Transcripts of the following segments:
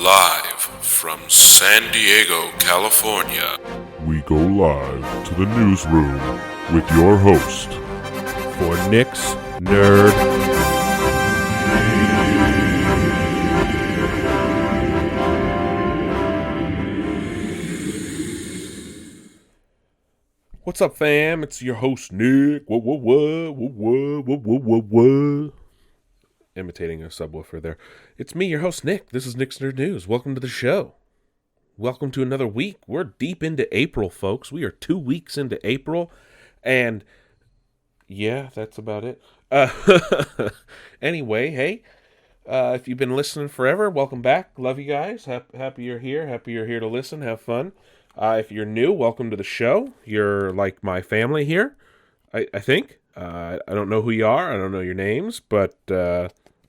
Live from San Diego, California. We go live to the newsroom with your host for Nick's Nerd. What's up, fam? It's your host, Nick. What? Imitating a subwoofer there. It's me, your host, Nick. This is Nick's Nerd News. Welcome to the show. Welcome to another week. We're deep into April, folks. We are 2 weeks into April. And yeah, that's about it. Anyway, hey, if you've been listening forever, welcome back. Love you guys. Happy you're here. Happy you're here to listen. Have fun. If you're new, welcome to the show. You're like my family here, I think. I don't know who you are. I don't know your names, but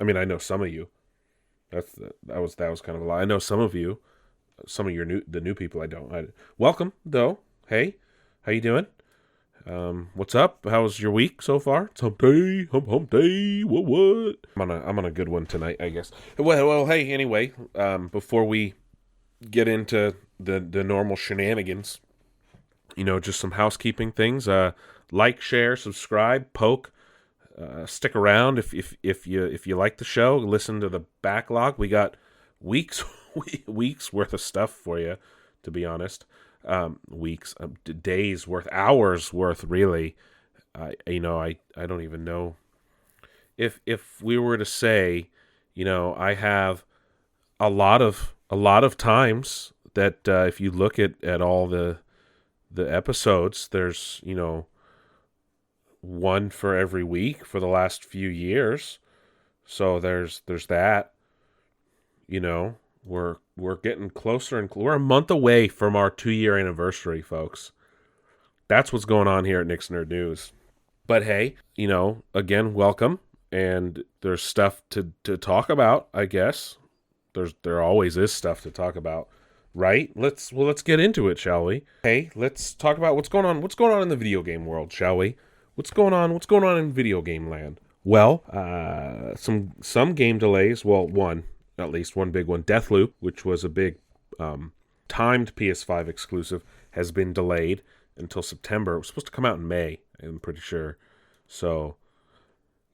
I mean, I know some of you. That was kind of a lie. I know some of you. Some of the new people I don't. Welcome, though. Hey, how you doing? What's up? How's your week so far? It's hump day. What? I'm on a good one tonight, I guess. Well, hey, anyway, before we get into the normal shenanigans, just some housekeeping things. Like, share, subscribe, poke, stick around if you like the show. Listen to the backlog. We got weeks worth of stuff for you, to be honest. Days worth, hours worth, really. I don't even know if we were to say, I have a lot of times that if you look at all the episodes, there's one for every week for the last few years. So there's that. We're getting closer and we're a month away from our 2-year anniversary, folks. That's what's going on here at Nick's Nerd News. But hey, again, welcome. And there's stuff to talk about, I guess. There always is stuff to talk about, right? Let's get into it, shall we? Hey, let's talk about what's going on in the video game world, shall we? What's going on in video game land? Well, some game delays. Well, at least one big one. Deathloop, which was a big timed PS5 exclusive, has been delayed until September. It was supposed to come out in May, I'm pretty sure. So,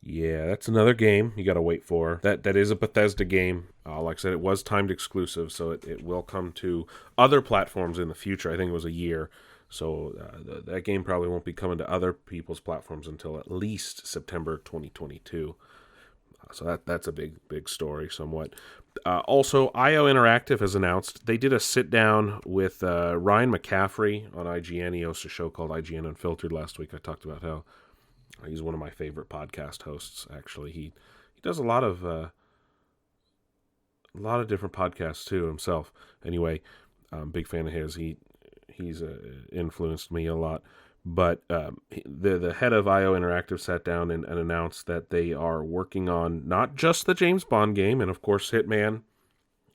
yeah, that's another game you got to wait for. That is a Bethesda game. Like I said, it was timed exclusive, so it will come to other platforms in the future. I think it was a year. So that game probably won't be coming to other people's platforms until at least September 2022. So that's a big story somewhat. Also, IO Interactive has announced they did a sit-down with Ryan McCaffrey on IGN. He hosts a show called IGN Unfiltered last week. I talked about how he's one of my favorite podcast hosts, actually. He does a lot of different podcasts, too, himself. Anyway, big fan of his. He's influenced me a lot. But the head of IO Interactive sat down and announced that they are working on not just the James Bond game, and of course Hitman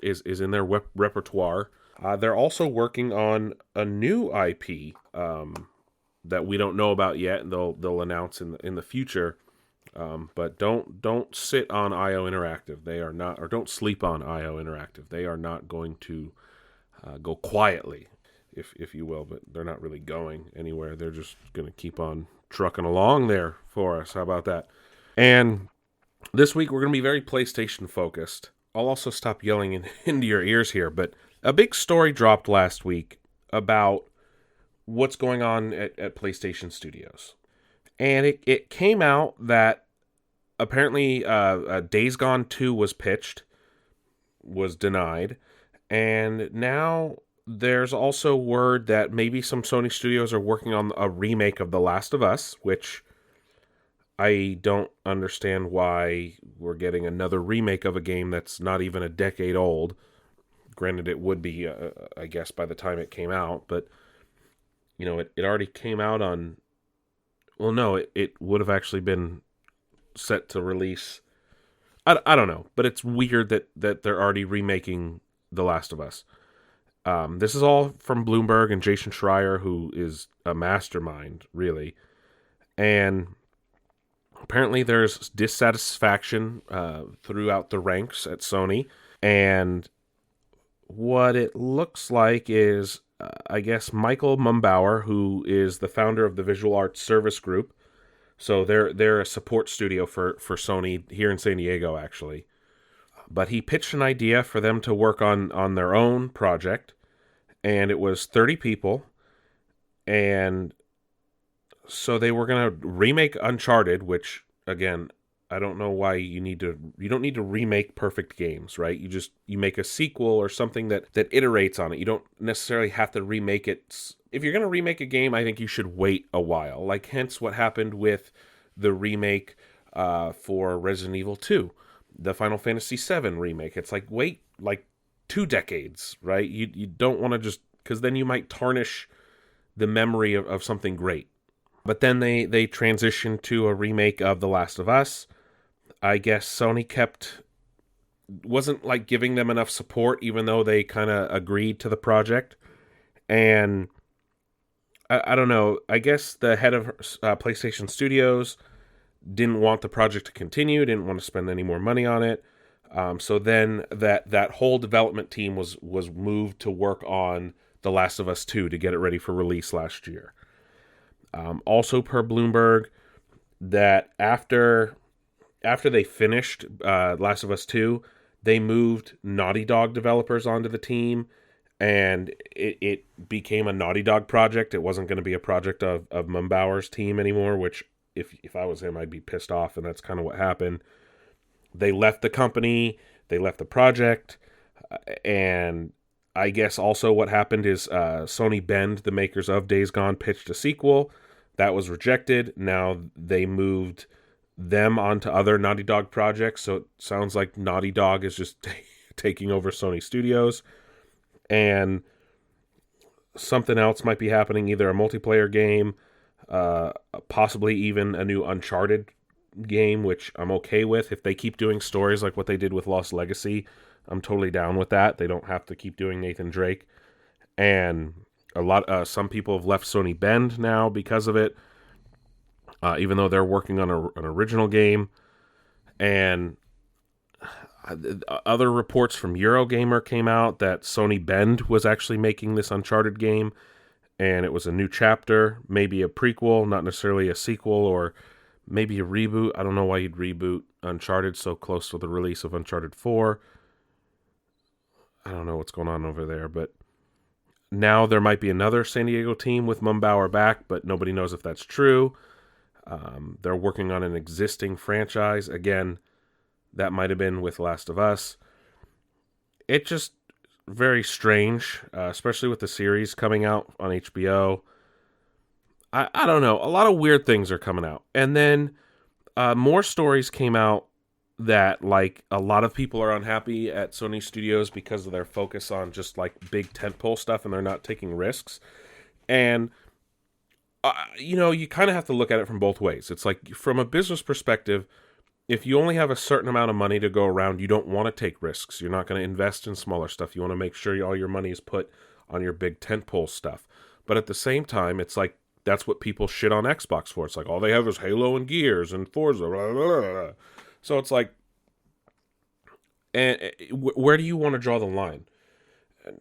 is in their repertoire. They're also working on a new IP that we don't know about yet, and they'll announce in the future. But don't sit on IO Interactive. They are not, or don't sleep on IO Interactive. They are not going to go quietly, if you will, but they're not really going anywhere. They're just going to keep on trucking along there for us. How about that? And this week we're going to be very PlayStation focused. I'll also stop yelling into your ears here, but a big story dropped last week about what's going on at PlayStation Studios. And it came out that apparently Days Gone 2 was pitched, was denied, and now there's also word that maybe some Sony studios are working on a remake of The Last of Us, which I don't understand why we're getting another remake of a game that's not even a decade old. Granted, it would be, I guess, by the time it came out, but, it already came out on... Well, no, it would have actually been set to release... I don't know, but it's weird that they're already remaking The Last of Us. This is all from Bloomberg and Jason Schreier, who is a mastermind, really. And apparently there's dissatisfaction throughout the ranks at Sony. And what it looks like is, I guess, Michael Mumbauer, who is the founder of the Visual Arts Service Group. So they're a support studio for Sony here in San Diego, actually. But he pitched an idea for them to work on their own project, and it was 30 people, and so they were going to remake Uncharted, which, again, I don't know why you don't need to remake perfect games, right? You make a sequel or something that iterates on it. You don't necessarily have to remake it. If you're going to remake a game, I think you should wait a while. Like, hence what happened with the remake for Resident Evil 2, the Final Fantasy VII remake. It's like, wait, like 2 decades, right? You don't want to just, because then you might tarnish the memory of something great. But then they transitioned to a remake of The Last of Us. I guess Sony wasn't like giving them enough support, even though they kind of agreed to the project. And I don't know, I guess the head of PlayStation Studios didn't want the project to continue, didn't want to spend any more money on it. So then that whole development team was moved to work on The Last of Us 2 to get it ready for release last year. Also, per Bloomberg, that after they finished Last of Us 2, they moved Naughty Dog developers onto the team, and it became a Naughty Dog project. It wasn't going to be a project of Mumbauer's team anymore, which, if I was him, I'd be pissed off, and that's kind of what happened. They left the company, they left the project, and I guess also what happened is Sony Bend, the makers of Days Gone, pitched a sequel. That was rejected. Now they moved them onto other Naughty Dog projects, so it sounds like Naughty Dog is just taking over Sony Studios. And something else might be happening, either a multiplayer game, possibly even a new Uncharted game, which I'm okay with. If they keep doing stories like what they did with Lost Legacy, I'm totally down with that. They don't have to keep doing Nathan Drake. And some people have left Sony Bend now because of it, even though they're working on an original game. And other reports from Eurogamer came out that Sony Bend was actually making this Uncharted game, and it was a new chapter, maybe a prequel, not necessarily a sequel, or maybe a reboot. I don't know why you'd reboot Uncharted so close to the release of Uncharted 4. I don't know what's going on over there, but now there might be another San Diego team with Mumbauer back, but nobody knows if that's true. They're working on an existing franchise. Again, that might have been with Last of Us. It's just very strange, especially with the series coming out on HBO. I don't know. A lot of weird things are coming out. And then more stories came out that, like, a lot of people are unhappy at Sony Studios because of their focus on just, like, big tentpole stuff, and they're not taking risks. And, you kind of have to look at it from both ways. It's like, from a business perspective, if you only have a certain amount of money to go around, you don't want to take risks. You're not going to invest in smaller stuff. You want to make sure all your money is put on your big tentpole stuff. But at the same time, it's like, that's what people shit on Xbox for. It's like, all they have is Halo and Gears and Forza, blah, blah, blah. So it's like, and where do you want to draw the line?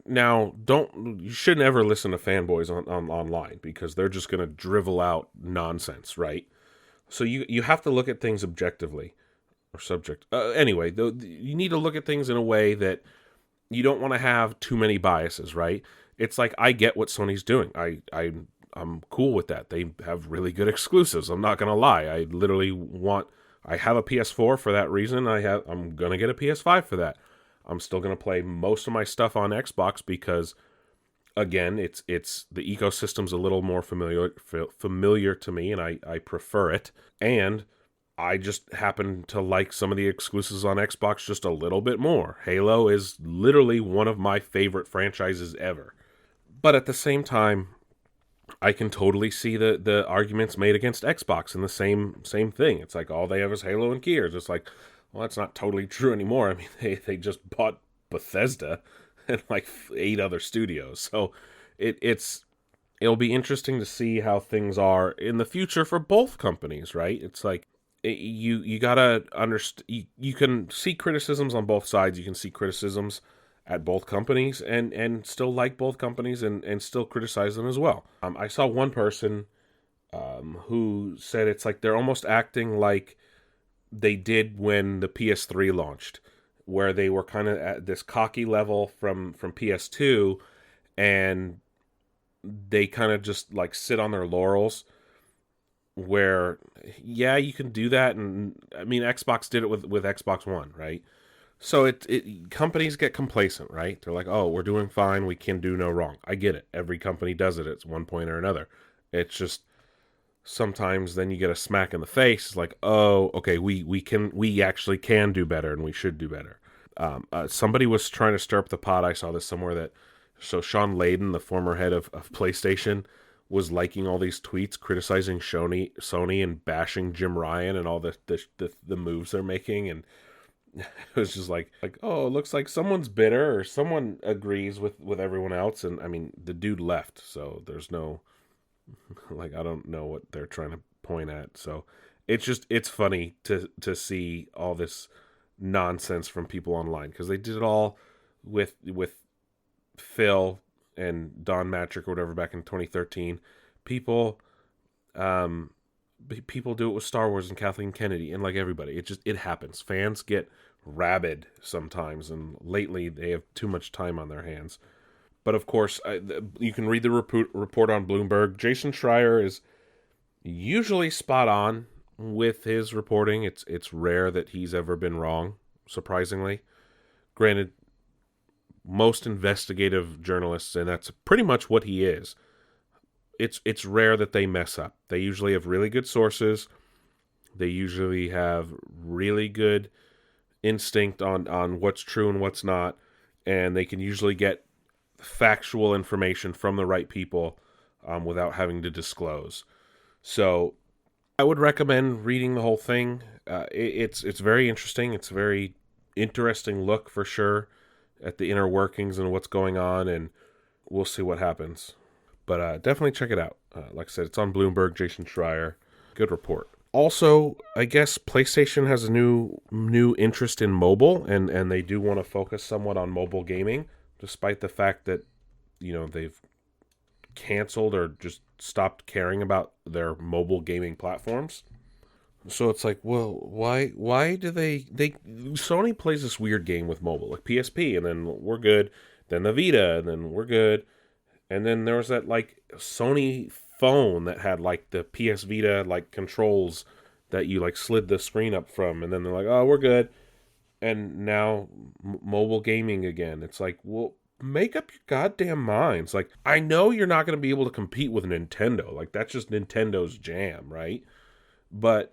Now, you shouldn't ever listen to fanboys online, because they're just going to drivel out nonsense, right? So you have to look at things objectively, or subject. Anyway, you need to look at things in a way that you don't want to have too many biases, right? It's like, I get what Sony's doing. I'm cool with that. They have really good exclusives. I'm not going to lie. I have a PS4 for that reason. I'm going to get a PS5 for that. I'm still going to play most of my stuff on Xbox because, again, it's the ecosystem's a little more familiar to me, and I prefer it. And I just happen to like some of the exclusives on Xbox just a little bit more. Halo is literally one of my favorite franchises ever. But at the same time, I can totally see the arguments made against Xbox, and the same thing. It's like, all they have is Halo and Gears. It's like, well, that's not totally true anymore. I mean, they just bought Bethesda and like 8 other studios. So it'll be interesting to see how things are in the future for both companies, right? It's like, you gotta understand. You can see criticisms on both sides. You can see criticisms at both companies and still like both companies and still criticize them as well. I saw one person who said it's like they're almost acting like they did when the PS3 launched, where they were kind of at this cocky level from PS2, and they kind of just like sit on their laurels. Where, yeah, you can do that, and I mean Xbox did it with Xbox One, right? So it companies get complacent, right? They're like, oh, we're doing fine, we can do no wrong. I get it. Every company does it at one point or another. It's just sometimes then you get a smack in the face. It's like, oh, okay, we actually can do better, and we should do better. Somebody was trying to stir up the pot. I saw this somewhere that Sean Layden, the former head of PlayStation, was liking all these tweets criticizing Sony and bashing Jim Ryan and all the moves they're making, and it was just like oh, it looks like someone's bitter or someone agrees with everyone else, and I mean the dude left, so there's no like I don't know what they're trying to point at. So it's funny to see all this nonsense from people online, because they did it all with Phil and Don Matrick or whatever back in 2013. People people do it with Star Wars and Kathleen Kennedy, and like everybody, it happens. Fans get rabid sometimes, and lately they have too much time on their hands. But of course, you can read the report on Bloomberg. Jason Schreier is usually spot on with his reporting. It's rare that he's ever been wrong, surprisingly. Granted, most investigative journalists, and that's pretty much what he is, it's rare that they mess up. They usually have really good sources. They usually have really good instinct on what's true and what's not, and they can usually get factual information from the right people without having to disclose. So I would recommend reading the whole thing. It's very interesting. It's a very interesting look for sure at the inner workings and what's going on, and we'll see what happens. But definitely check it out. Like I said, it's on Bloomberg. Jason Schreier, good report. Also, I guess PlayStation has a new interest in mobile, and they do want to focus somewhat on mobile gaming, despite the fact that they've canceled or just stopped caring about their mobile gaming platforms. So it's like, well, why do they Sony plays this weird game with mobile, like PSP, and then we're good, then the Vita, and then we're good, and then there was that like Sony phone that had like the PS Vita like controls that you like slid the screen up from, and then they're like, oh, we're good, and now mobile gaming again. It's like, well, make up your goddamn minds. Like, I know you're not going to be able to compete with Nintendo, like that's just Nintendo's jam, right? But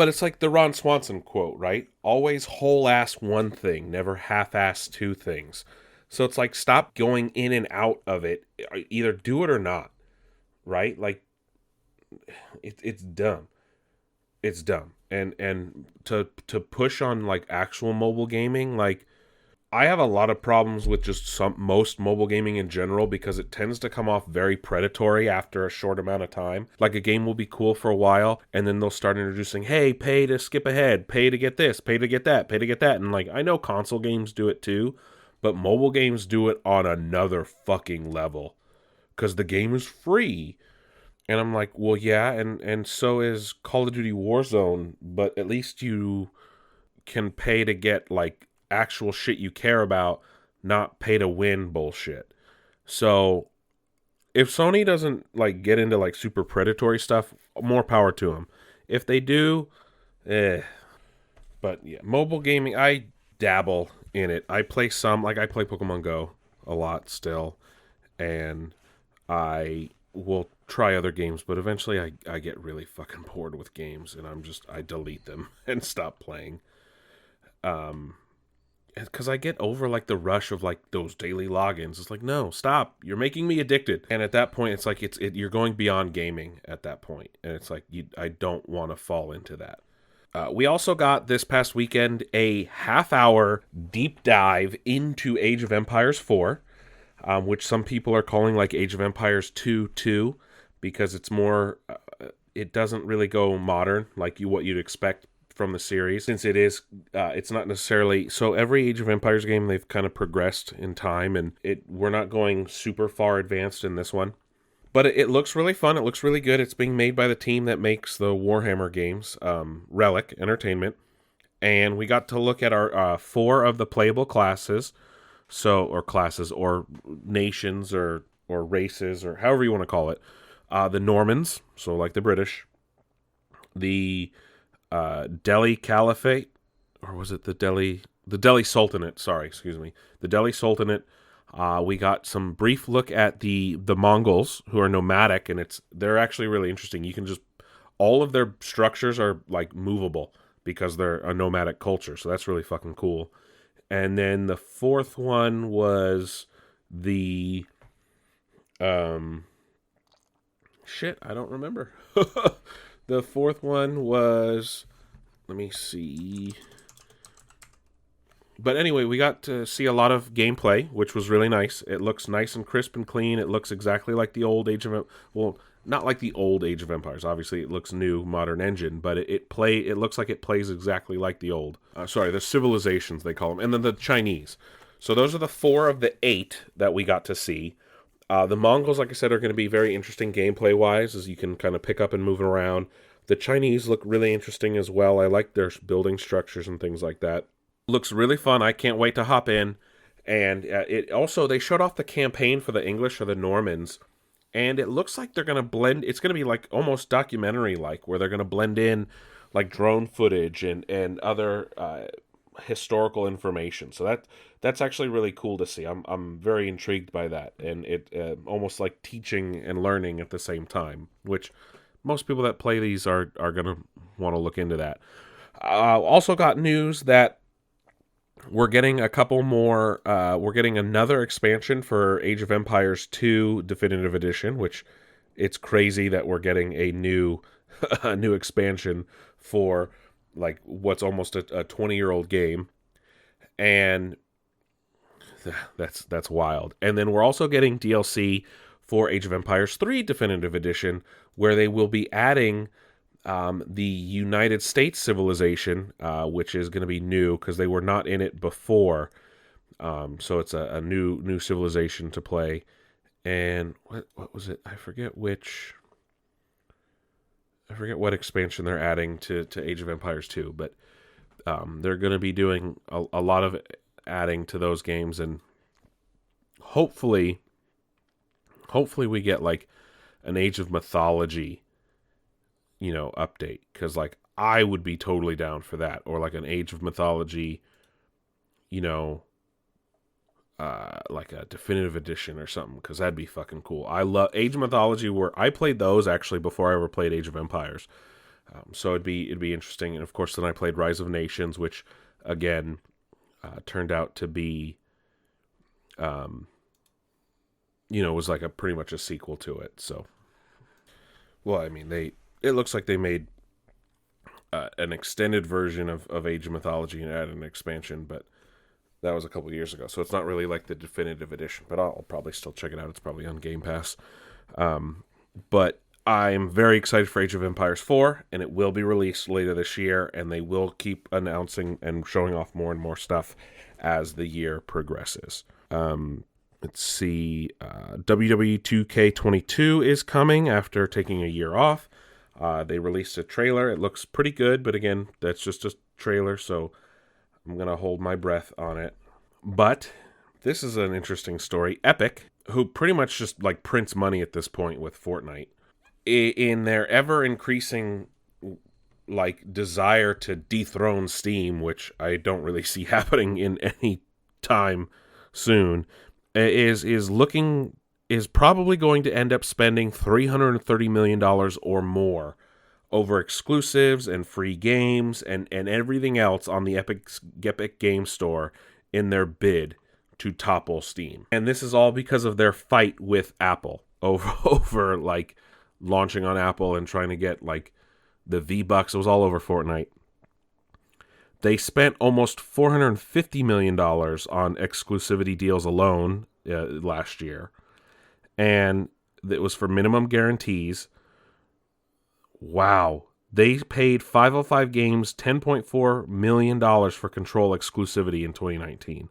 it's like the Ron Swanson quote, right? Always whole-ass one thing, never half-ass two things. So it's like, stop going in and out of it. Either do it or not, right? Like, it's dumb. It's dumb. And to push on, like, actual mobile gaming, like, I have a lot of problems with just most mobile gaming in general, because it tends to come off very predatory after a short amount of time. Like, a game will be cool for a while, and then they'll start introducing, hey, pay to skip ahead, pay to get this, pay to get that, pay to get that. And like, I know console games do it too, but mobile games do it on another fucking level, because the game is free. And I'm like, well, yeah, and so is Call of Duty Warzone, but at least you can pay to get like actual shit you care about, not pay to win bullshit. So if Sony doesn't like get into like super predatory stuff, more power to them. If they do, But yeah, mobile gaming, I dabble in it. I play I play Pokemon Go a lot still, and I will try other games, but eventually I get really fucking bored with games, and I delete them and stop playing. Because I get over like the rush of like those daily logins. It's like, no, stop! You're making me addicted. And at that point, it's like you're going beyond gaming at that point, and it's like I don't want to fall into that. We also got this past weekend a half-hour deep dive into Age of Empires 4, which some people are calling like Age of Empires 2, because it's more. It doesn't really go modern like what you'd expect from the series, since it is it's not necessarily, so every Age of Empires game they've kind of progressed in time, and we're not going super far advanced in this one. But it looks really fun. It looks really good. It's being made by the team that makes the Warhammer games, Relic Entertainment. And we got to look at our 4 of the playable classes, or classes, or nations, or races, or however you want to call it. The Normans, so like the British. The Delhi Caliphate, or was it the Delhi Sultanate? Sorry, excuse me. The Delhi Sultanate. We got some brief look at the Mongols, who are nomadic, and they're actually really interesting. You can all of their structures are like movable because they're a nomadic culture, so that's really fucking cool. And then the 4th one was the shit, I don't remember. The 4th one was, let me see. But anyway, we got to see a lot of gameplay, which was really nice. It looks nice and crisp and clean. It looks exactly like the old Age of... Well, not like the old Age of Empires. Obviously, it looks new, modern engine, but it looks like it plays exactly like the old... the civilizations, they call them. And then the Chinese. So those are the 4 of the 8 that we got to see. The Mongols, like I said, are going to be very interesting gameplay-wise, as you can kind of pick up and move around. The Chinese look really interesting as well. I like their building structures and things like that. Looks really fun. I can't wait to hop in. And it also, they showed off the campaign for the English or the Normans, and it looks like they're going to blend. It's going to be like almost documentary-like, where they're going to blend in like drone footage and other historical information. So that's actually really cool to see. I'm very intrigued by that, and it almost like teaching and learning at the same time, which most people that play these are going to want to look into that. Also got news that we're getting a couple more, we're getting another expansion for Age of Empires 2 Definitive Edition, which it's crazy that we're getting a new expansion for like what's almost a 20-year-old game. And that's wild. And then we're also getting DLC for Age of Empires 3 Definitive Edition, where they will be adding the United States civilization, which is going to be new because they were not in it before. So it's a new civilization to play. And what was it? I forget what expansion they're adding to Age of Empires 2, but they're going to be doing a lot of adding to those games, and hopefully we get like an Age of Mythology update, because like I would be totally down for that, or like an Age of Mythology, like a definitive edition or something, because that'd be fucking cool. I love Age of Mythology, where I played those actually before I ever played Age of Empires, so it'd be interesting. And of course, then I played Rise of Nations, which again turned out to be, was like pretty much a sequel to it. So, well, I mean, it looks like they made an extended version of Age of Mythology and added an expansion, but that was a couple years ago, so it's not really like the definitive edition, but I'll probably still check it out. It's probably on Game Pass. But I'm very excited for Age of Empires 4, and it will be released later this year, and they will keep announcing and showing off more and more stuff as the year progresses. Let's see, WWE 2K22 is coming after taking a year off. They released a trailer. It looks pretty good, but again, that's just a trailer, so I'm going to hold my breath on it. But this is an interesting story. Epic, who pretty much just like prints money at this point with Fortnite, in their ever-increasing like desire to dethrone Steam, which I don't really see happening in any time soon, is probably going to end up spending $330 million or more over exclusives and free games and everything else on the Epic Game Store in their bid to topple Steam. And this is all because of their fight with Apple over like launching on Apple and trying to get like the V-Bucks. It was all over Fortnite. They spent almost $450 million on exclusivity deals alone last year. And it was for minimum guarantees. Wow. They paid 505 Games $10.4 million for Control exclusivity in 2019.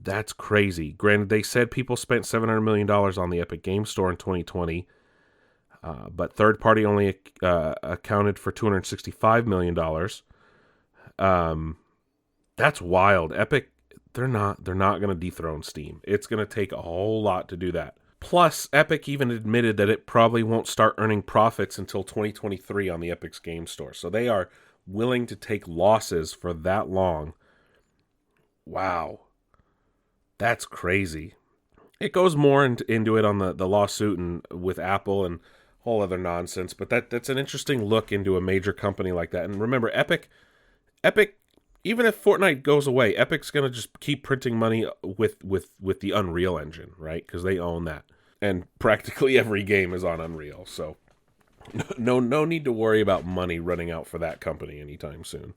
That's crazy. Granted, they said people spent $700 million on the Epic Game Store in 2020, but third party only accounted for $265 million. That's wild. Epic, they're not going to dethrone Steam. It's going to take a whole lot to do that. Plus, Epic even admitted that it probably won't start earning profits until 2023 on the Epic's Game Store. So they are willing to take losses for that long. Wow. That's crazy. It goes more into it on the lawsuit and with Apple and whole other nonsense, but that's an interesting look into a major company like that. And remember, Epic, even if Fortnite goes away, Epic's going to just keep printing money with the Unreal Engine, right? Because they own that. And practically every game is on Unreal, so no need to worry about money running out for that company anytime soon.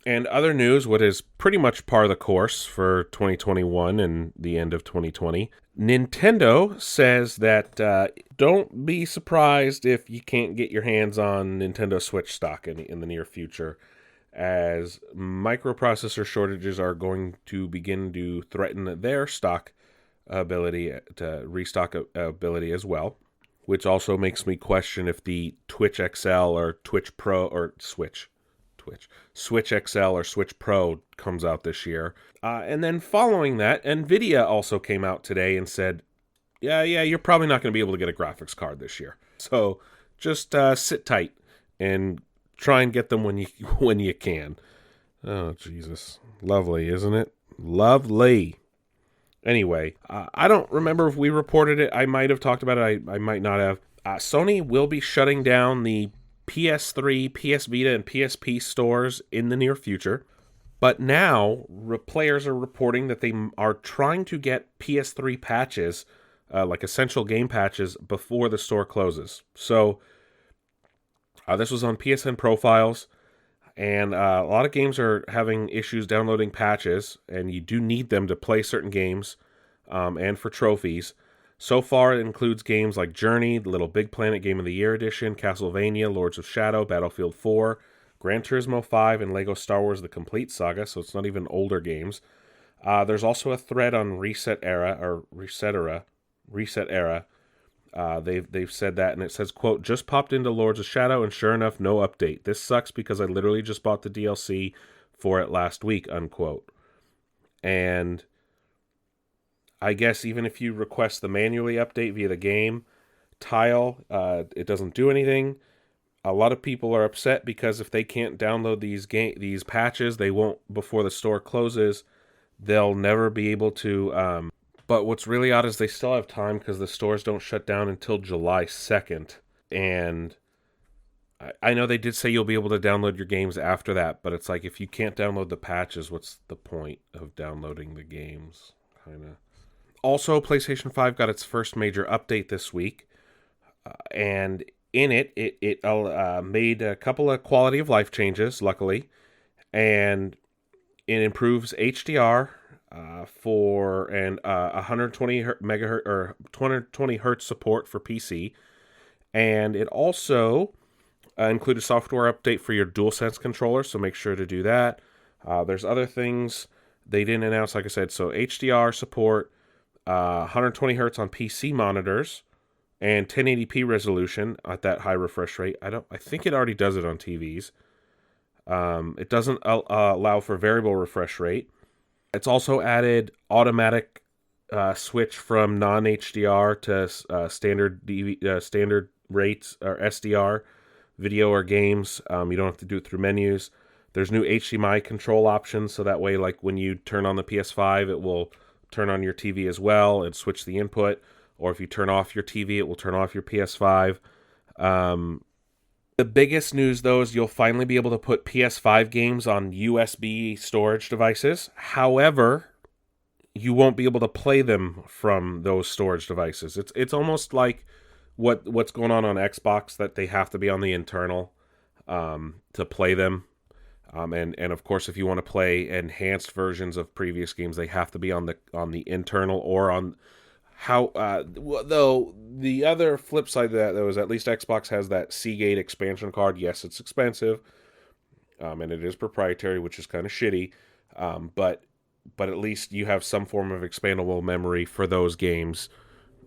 And other news, what is pretty much par of the course for 2021 and the end of 2020, Nintendo says that don't be surprised if you can't get your hands on Nintendo Switch stock in the near future, as microprocessor shortages are going to begin to threaten their stock ability, to restock ability as well, which also makes me question if the Twitch XL or Twitch Pro or Switch XL or Switch Pro comes out this year. And then following that, Nvidia also came out today and said, yeah, you're probably not going to be able to get a graphics card this year. So just sit tight and try and get them when you can. Oh, Jesus. Lovely, isn't it? Lovely. Anyway, I don't remember if we reported it. I might have talked about it. I might not have. Sony will be shutting down the PS3, PS Vita, and PSP stores in the near future. But now, players are reporting that they are trying to get PS3 patches, like essential game patches, before the store closes. So, this was on PSN profiles, and a lot of games are having issues downloading patches, and you do need them to play certain games, and for trophies. So far, it includes games like Journey, the Little Big Planet Game of the Year Edition, Castlevania, Lords of Shadow, Battlefield 4, Gran Turismo 5, and Lego Star Wars The Complete Saga, so it's not even older games. There's also a thread on Reset Era. They've said that, and it says, quote, just popped into Lords of Shadow, and sure enough, no update. This sucks because I literally just bought the DLC for it last week, unquote. And I guess even if you request the manually update via the game tile, it doesn't do anything. A lot of people are upset because if they can't download these patches, they won't before the store closes. They'll never be able to. But what's really odd is they still have time because the stores don't shut down until July 2nd. And I know they did say you'll be able to download your games after that, but it's like if you can't download the patches, what's the point of downloading the games? Kind of. Also, PlayStation 5 got its first major update this week, and in it made a couple of quality of life changes, luckily, and it improves HDR for 120 megahertz or 220 hertz support for PC, and it also included a software update for your DualSense controller, so make sure to do that. There's other things they didn't announce, like I said, so HDR support. 120 hertz on PC monitors, and 1080p resolution at that high refresh rate. I think it already does it on TVs. It doesn't allow for variable refresh rate. It's also added automatic switch from non-HDR to standard rates or SDR video or games. You don't have to do it through menus. There's new HDMI control options, so that way, like when you turn on the PS5, it will turn on your TV as well and switch the input, or if you turn off your TV, it will turn off your PS5. The biggest news, though, is you'll finally be able to put PS5 games on USB storage devices. However, you won't be able to play them from those storage devices. It's almost like what's going on Xbox, that they have to be on the internal to play them. And of course, if you want to play enhanced versions of previous games, they have to be on the internal or on Though the other flip side of that, though, is at least Xbox has that Seagate expansion card. Yes, it's expensive, and it is proprietary, which is kind of shitty. But at least you have some form of expandable memory for those games.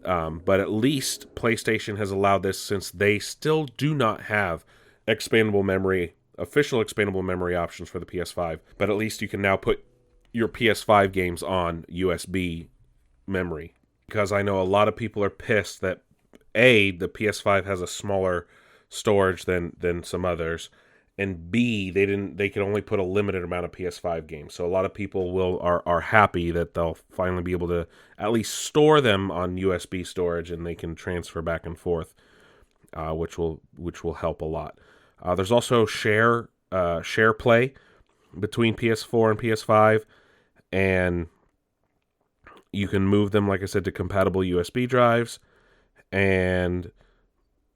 But at least PlayStation has allowed this, since they still do not have official expandable memory options for the PS5. But at least you can now put your PS5 games on USB memory. Because I know a lot of people are pissed that A, the PS5 has a smaller storage than some others, and B, they can only put a limited amount of PS5 games. So a lot of people are happy that they'll finally be able to at least store them on USB storage, and they can transfer back and forth, which will help a lot. There's also share play between PS4 and PS5, and you can move them, like I said, to compatible USB drives. And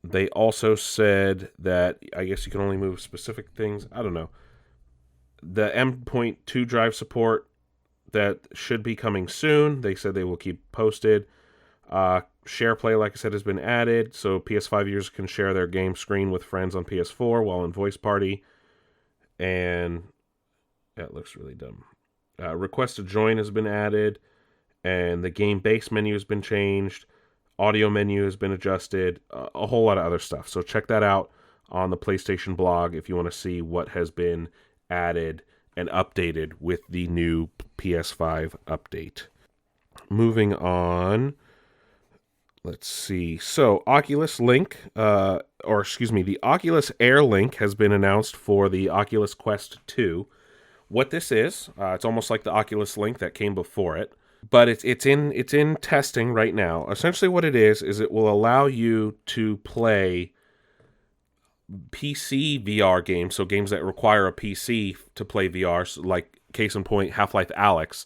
they also said that I guess you can only move specific things. I don't know. The M.2 drive support, that should be coming soon. They said they will keep posted. SharePlay, like I said, has been added, so PS5 users can share their game screen with friends on PS4 while in Voice Party. And that looks really dumb. Request to join has been added, and the game base menu has been changed. Audio menu has been adjusted, a whole lot of other stuff. So check that out on the PlayStation blog if you want to see what has been added and updated with the new PS5 update. Moving on, let's see. So Oculus Link, the Oculus Air Link has been announced for the Oculus Quest 2. What this is, it's almost like the Oculus Link that came before it. But it's in testing right now. Essentially what it is it will allow you to play PC VR games, so games that require a PC to play VR, so like case in point, Half-Life Alyx.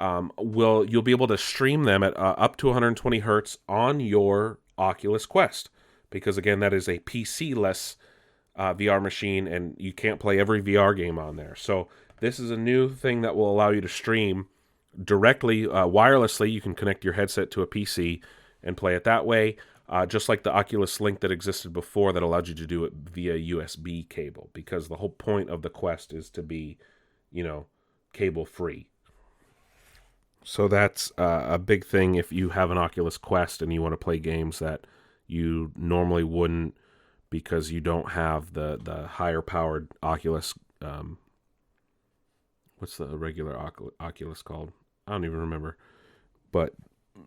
You'll be able to stream them at up to 120 hertz on your Oculus Quest, because again, that is a PC-less VR machine, and you can't play every VR game on there. So this is a new thing that will allow you to stream directly, wirelessly. You can connect your headset to a PC and play it that way, just like the Oculus Link that existed before that allowed you to do it via USB cable, because the whole point of the Quest is to be, cable free. So that's a big thing if you have an Oculus Quest and you want to play games that you normally wouldn't, because you don't have the higher powered Oculus. What's the regular Oculus called? I don't even remember. But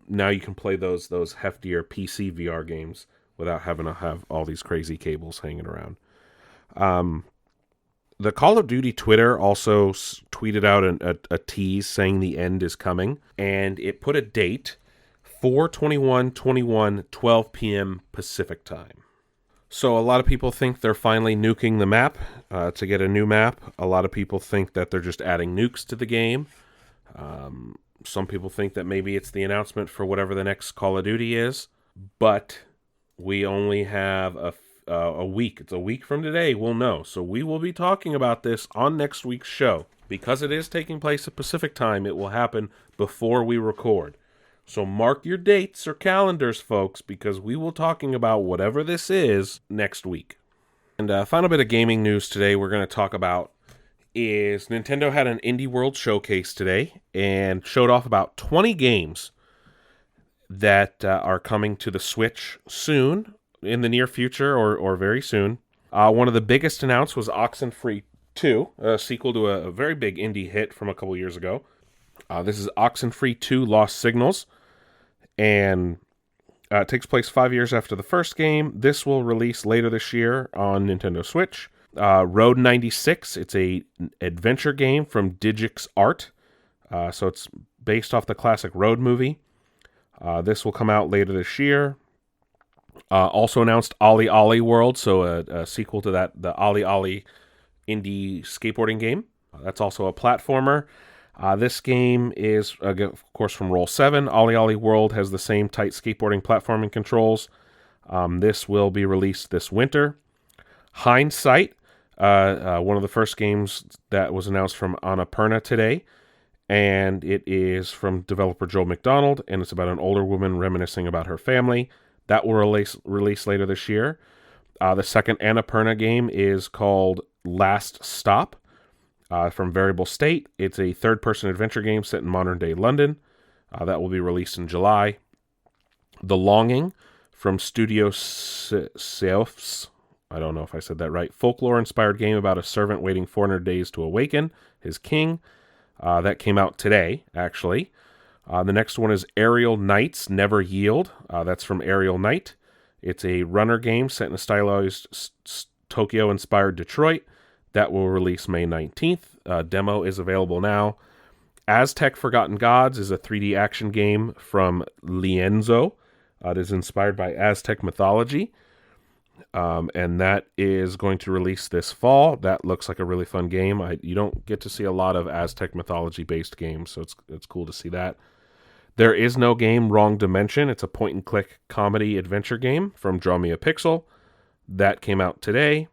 now you can play those heftier PC VR games without having to have all these crazy cables hanging around. The Call of Duty Twitter also tweeted out a tease saying the end is coming, and it put a date, 4/21/21, 12 p.m. Pacific time. So a lot of people think they're finally nuking the map to get a new map. A lot of people think that they're just adding nukes to the game. Some people think that maybe it's the announcement for whatever the next Call of Duty is. But we only have a week. It's a week from today, we'll know. So we will be talking about this on next week's show. Because it is taking place at Pacific time, it will happen before we record. So mark your dates or calendars, folks, because we will talking about whatever this is next week. And final bit of gaming news today we're going to talk about is Nintendo had an Indie World Showcase today and showed off about 20 games that are coming to the Switch soon, in the near future or very soon. One of the biggest announced was Oxenfree 2, a sequel to a very big indie hit from a couple years ago. This is Oxenfree 2 Lost Signals, and it takes place 5 years after the first game. This will release later this year on Nintendo Switch. Road 96, it's a adventure game from Digix Art, so it's based off the classic Road movie. This will come out later this year. Also announced Ollie Ollie World, so a sequel to that, the Ollie Ollie indie skateboarding game. That's also a platformer. This game is, of course, from Roll7. Ollie Ollie World has the same tight skateboarding platforming controls. This will be released this winter. Hindsight, one of the first games that was announced from Annapurna today. and it is from developer Joel McDonald, and it's about an older woman reminiscing about her family. That will release later this year. The second Annapurna game is called Last Stop from Variable State. It's a third-person adventure game set in modern-day London. That will be released in July. The Longing from Studio Seofs. I don't know if I said that right. Folklore-inspired game about a servant waiting 400 days to awaken his king. That came out today, actually. The next one is Aerial Knights Never Yield. That's from Aerial Knight. It's a runner game set in a stylized Tokyo-inspired Detroit. That will release May 19th. Demo is available now. Aztec Forgotten Gods is a 3D action game from Lienzo. It is inspired by Aztec mythology. And that is going to release this fall. That looks like a really fun game. You don't get to see a lot of Aztec mythology-based games, so it's cool to see that. There is no game, Wrong Dimension. It's a point-and-click comedy adventure game from Draw Me a Pixel. That came out today.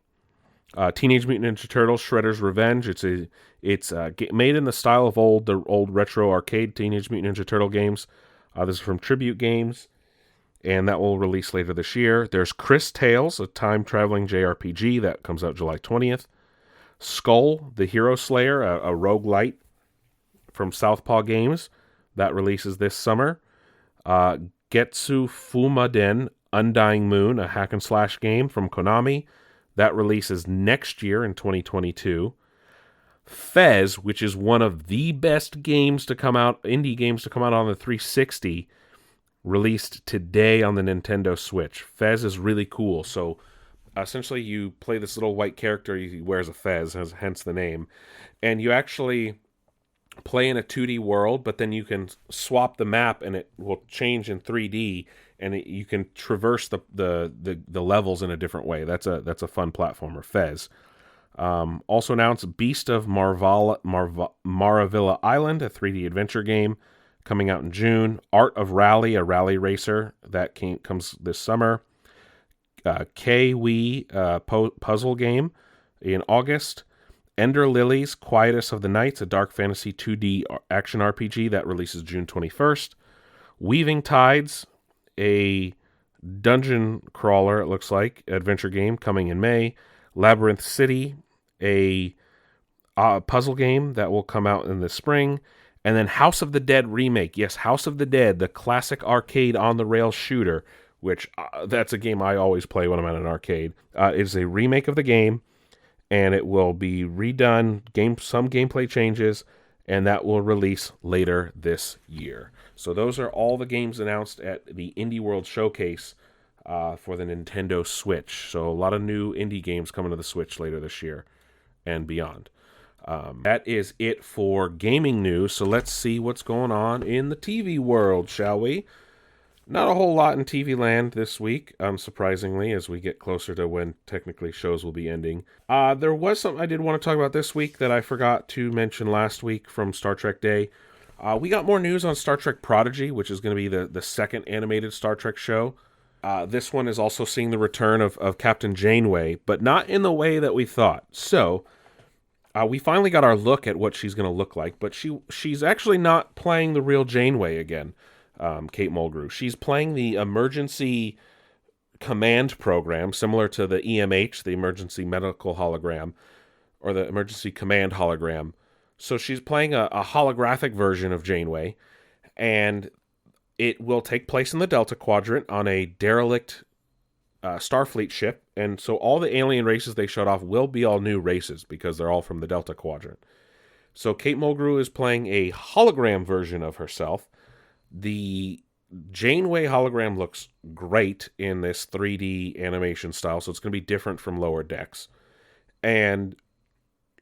Teenage Mutant Ninja Turtles: Shredder's Revenge. It's made in the style of the old retro arcade Teenage Mutant Ninja Turtle games. This is from Tribute Games, and that will release later this year. There's Chris Tales, a time-traveling JRPG that comes out July 20th. Skull, the Hero Slayer, a roguelite from Southpaw Games. That releases this summer. Getsu Fumaden, Undying Moon, a hack-and-slash game from Konami. That releases next year in 2022. Fez, which is one of the best games to come out, indie games to come out on the 360, released today on the Nintendo Switch. Fez is really cool. So essentially you play this little white character, he wears a fez, hence the name, and you actually play in a 2D world, but then you can swap the map and it will change in 3D, and you can traverse the levels in a different way. That's a fun platformer, Fez. Also announced Beast of Maravilla Island, a 3D adventure game coming out in June. Art of Rally, a rally racer that comes this summer. K-Wee puzzle game in August. Ender Lilies, Quietus of the Nights, a dark fantasy 2D action RPG that releases June 21st. Weaving Tides, a dungeon crawler, it looks like, adventure game coming in May. Labyrinth City, a puzzle game that will come out in the spring. And then House of the Dead Remake. Yes, House of the Dead, the classic arcade on-the-rails shooter, which that's a game I always play when I'm at an arcade. It is a remake of the game, and it will be redone, some gameplay changes, and that will release later this year. So those are all the games announced at the Indie World Showcase for the Nintendo Switch. So a lot of new indie games coming to the Switch later this year and beyond. That is it for gaming news. So let's see what's going on in the TV world, shall we? Not a whole lot in TV land this week, unsurprisingly, as we get closer to when technically shows will be ending. There was something I did want to talk about this week that I forgot to mention last week from Star Trek Day. We got more news on Star Trek Prodigy, which is going to be the second animated Star Trek show. This one is also seeing the return of Captain Janeway, but not in the way that we thought. So, we finally got our look at what she's going to look like, but she's actually not playing the real Janeway again. Kate Mulgrew. She's playing the emergency command program, similar to the EMH, the emergency medical hologram, or the emergency command hologram. So she's playing a holographic version of Janeway, and it will take place in the Delta Quadrant on a derelict Starfleet ship, and so all the alien races they showed off will be all new races, because they're all from the Delta Quadrant. So Kate Mulgrew is playing a hologram version of herself. The Janeway hologram looks great in this 3D animation style, so it's going to be different from Lower Decks. And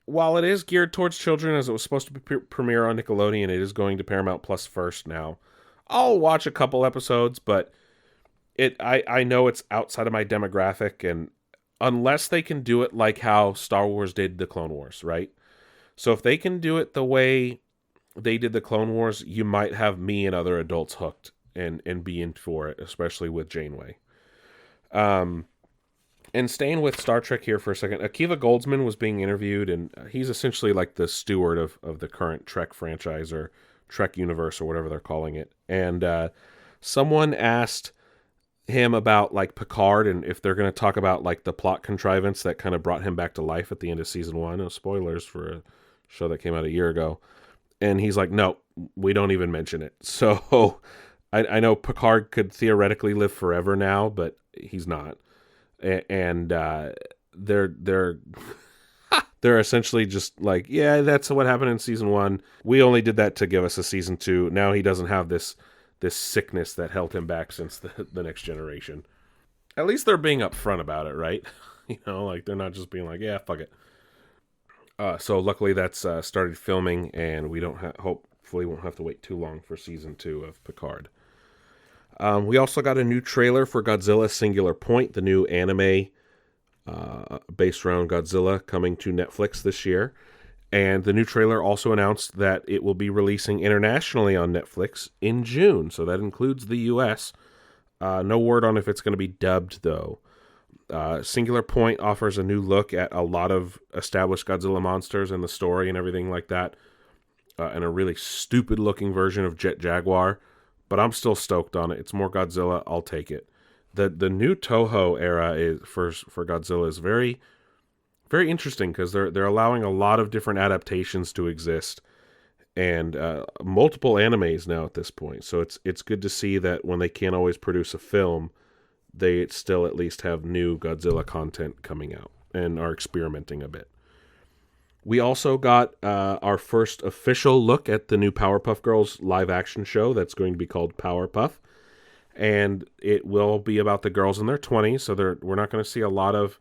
while it is geared towards children, as it was supposed to premiere on Nickelodeon, it is going to Paramount Plus first now. I'll watch a couple episodes, but I know it's outside of my demographic, and unless they can do it like how Star Wars did the Clone Wars, right? So if they can do it the way they did the Clone Wars, you might have me and other adults hooked and be in for it, especially with Janeway. And staying with Star Trek here for a second, Akiva Goldsman was being interviewed, and he's essentially like the steward of the current Trek franchise or Trek universe or whatever they're calling it. And someone asked him about like Picard and if they're going to talk about like the plot contrivance that kind of brought him back to life at the end of season 1. No spoilers for a show that came out a year ago. And he's like, no, we don't even mention it. So I know Picard could theoretically live forever now, but he's not. And they're they're essentially just like, yeah, that's what happened in season 1. We only did that to give us a season 2. Now he doesn't have this sickness that held him back since the next generation. At least they're being upfront about it, right? Like they're not just being like, yeah, fuck it. So luckily that's started filming, and we hopefully won't have to wait too long for season 2 of Picard. We also got a new trailer for Godzilla Singular Point, the new anime based around Godzilla, coming to Netflix this year. And the new trailer also announced that it will be releasing internationally on Netflix in June. So that includes the US. No word on if it's going to be dubbed, though. Singular Point offers a new look at a lot of established Godzilla monsters and the story and everything like that. And a really stupid-looking version of Jet Jaguar. But I'm still stoked on it. It's more Godzilla. I'll take it. The new Toho era is for Godzilla is very, very interesting because they're allowing a lot of different adaptations to exist, and multiple animes now at this point. So it's good to see that when they can't always produce a film, they still at least have new Godzilla content coming out and are experimenting a bit. We also got our first official look at the new Powerpuff Girls live-action show that's going to be called Powerpuff. And it will be about the girls in their 20s, so we're not going to see a lot of,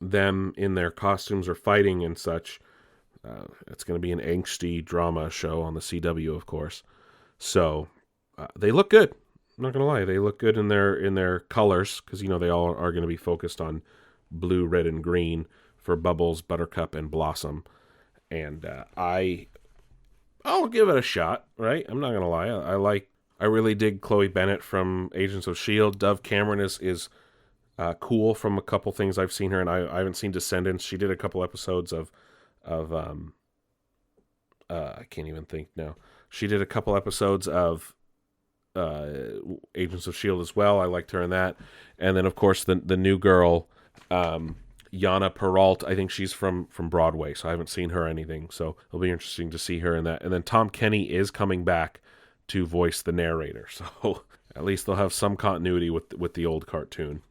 them in their costumes or fighting and such. It's going to be an angsty drama show on the CW, of course. So they look good. I'm not going to lie. They look good in their colors, because, they all are going to be focused on blue, red, and green for Bubbles, Buttercup, and Blossom. And I'll give it a shot, right? I'm not going to lie. I really dig Chloe Bennett from Agents of S.H.I.E.L.D. Dove Cameron is cool from a couple things I've seen her, and I haven't seen Descendants. She did a couple episodes of I can't even think now. She did a couple episodes of Agents of S.H.I.E.L.D. as well. I liked her in that. And then, of course, the new girl, Yana Peralt, I think she's from Broadway, so I haven't seen her anything. So it'll be interesting to see her in that. And then Tom Kenny is coming back to voice the narrator, so at least they'll have some continuity with the old cartoon.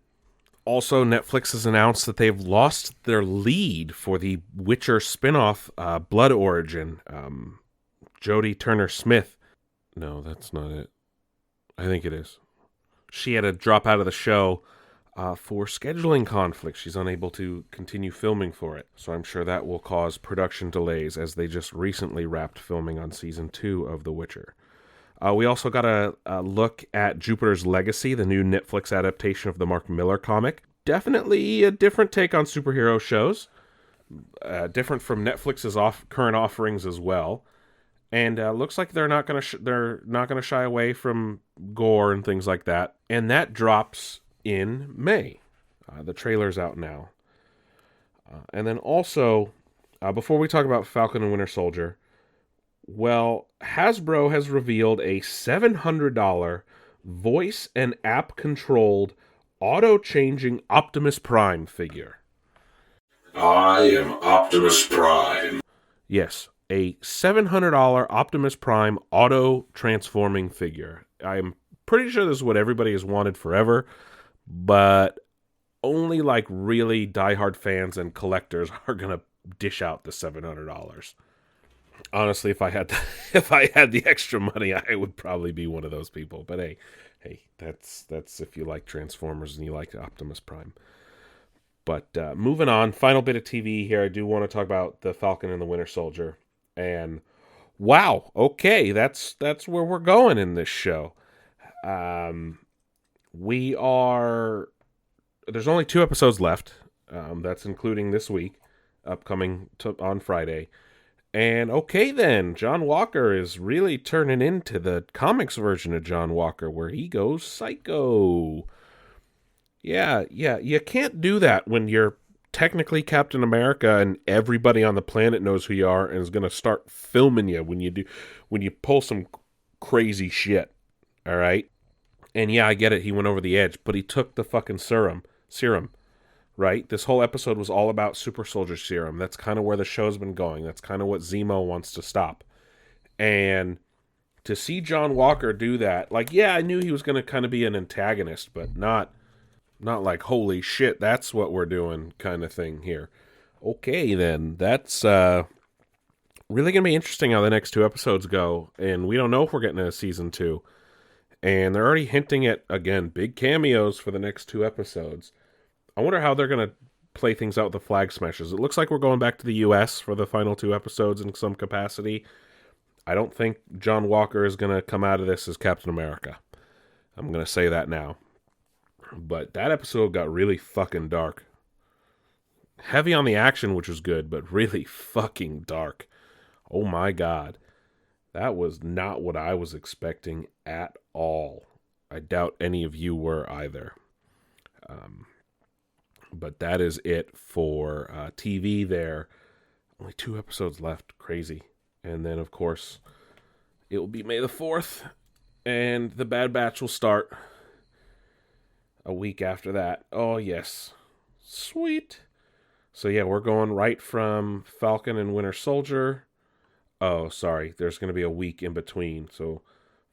Also, Netflix has announced that they've lost their lead for the Witcher spinoff, Blood Origin. Jodie Turner-Smith. No, that's not it. I think it is. She had to drop out of the show for scheduling conflicts. She's unable to continue filming for it. So I'm sure that will cause production delays, as they just recently wrapped filming on season 2 of The Witcher. We also got a look at Jupiter's Legacy, the new Netflix adaptation of the Mark Millar comic. Definitely a different take on superhero shows. Different from Netflix's current offerings as well. And looks like they're not gonna shy away from gore and things like that. And that drops in May. The trailer's out now. And then also, before we talk about Falcon and Winter Soldier, well, Hasbro has revealed a $700 voice and app-controlled, auto-changing Optimus Prime figure. I am Optimus Prime. Yes, a $700 Optimus Prime auto-transforming figure. I'm pretty sure this is what everybody has wanted forever, but only like really diehard fans and collectors are going to dish out the $700. Honestly, if I had the extra money, I would probably be one of those people. But hey, that's if you like Transformers and you like Optimus Prime. But moving on, final bit of TV here. I do want to talk about the Falcon and the Winter Soldier. And wow, okay, that's where we're going in this show. There's only 2 episodes left. That's including this week, upcoming on Friday. And okay then, John Walker is really turning into the comics version of John Walker, where he goes psycho. Yeah, you can't do that when you're technically Captain America and everybody on the planet knows who you are and is going to start filming you when you pull some crazy shit. All right? And yeah, I get it. He went over the edge, but he took the fucking serum, right? This whole episode was all about super soldier serum. That's kind of where the show's been going. That's kind of what Zemo wants to stop. And to see John Walker do that, like, yeah, I knew he was going to kind of be an antagonist, but not like, holy shit, that's what we're doing kind of thing here. Okay, then. That's really going to be interesting how the next two episodes go. And we don't know if we're getting a season 2. And they're already hinting at, again, big cameos for the next 2 episodes. I wonder how they're going to play things out with the Flag Smashers. It looks like we're going back to the U.S. for the final 2 episodes in some capacity. I don't think John Walker is going to come out of this as Captain America. I'm going to say that now. But that episode got really fucking dark. Heavy on the action, which was good, but really fucking dark. Oh my god. That was not what I was expecting at all. I doubt any of you were either. But that is it for TV there. Only 2 episodes left. Crazy. And then, of course, it will be May the 4th. And the Bad Batch will start a week after that. Oh, yes. Sweet. So, yeah, we're going right from Falcon and Winter Soldier. Oh, sorry. There's going to be a week in between. So,